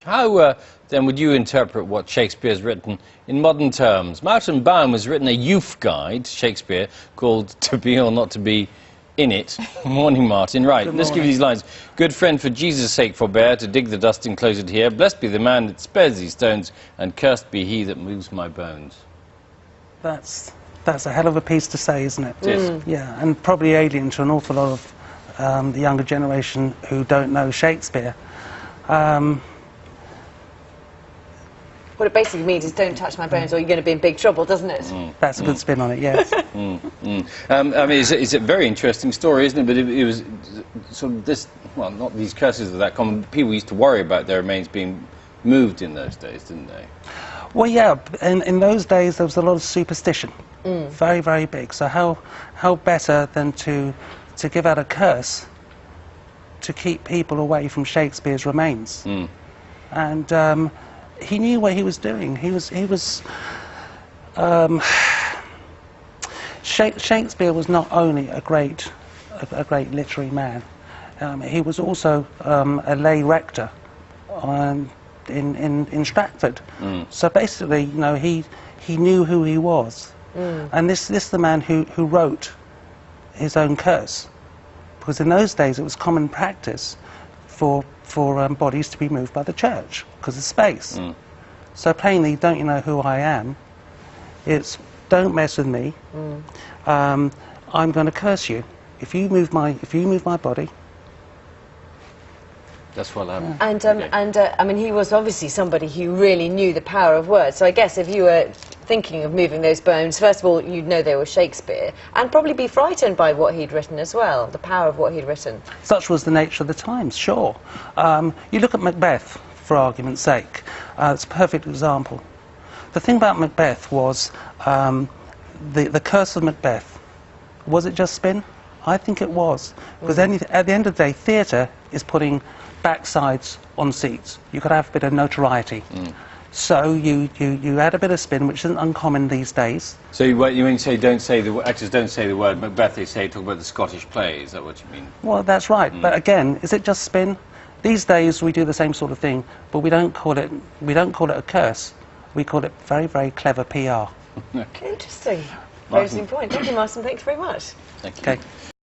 How then would you interpret what Shakespeare's written in modern terms? Martin Baum has written a youth guide to Shakespeare called To Be or Not to Be in It. Morning, Martin. Right, let's give you these lines. Good friend, for Jesus' sake forbear to dig the dust enclosed here. Blessed be the man that spares these stones, and cursed be he that moves my bones. That's a hell of a piece to say, isn't it? It is. Yeah, and probably alien to an awful lot of the younger generation who don't know Shakespeare. What it basically means is don't touch my bones or you're going to be in big trouble, doesn't it? That's a good spin on it, yes. I mean, it's a very interesting story, isn't it? But it was sort of this, well, not these curses were that common. People used to worry about their remains being moved in those days, didn't they? Well, yeah, in those days there was a lot of superstition. Very, very big. So how better than to give out a curse to keep people away from Shakespeare's remains? And he knew what he was doing. Shakespeare was not only a great literary man, he was also a lay rector in Stratford. So basically, you know, he knew who he was. And this is the man who wrote his own curse, because in those days it was common practice for bodies to be moved by the church because of space. So plainly, don't you know who I am? It's don't mess with me. I'm going to curse you if you move my body. That's what happened. And I mean, he was obviously somebody who really knew the power of words. So I guess if you were thinking of moving those bones, first of all, you'd know they were Shakespeare, and probably be frightened by what he'd written as well, the power of what he'd written. Such was the nature of the times, sure. You look at Macbeth, for argument's sake. It's a perfect example. The thing about Macbeth was the curse of Macbeth. Was it just spin? I think it was. Because at the end of the day, theatre is putting backsides on seats. You've got to have a bit of notoriety. So you add a bit of spin, which isn't uncommon these days. So you mean actors don't say the word Macbeth, they talk about the Scottish play, is that what you mean? Well, that's right. But again, is it just spin? These days we do the same sort of thing, but we don't call it a curse. We call it very, very clever PR. Interesting. Very interesting point. Thank you, Martin. Thanks very much. Thank you. Okay.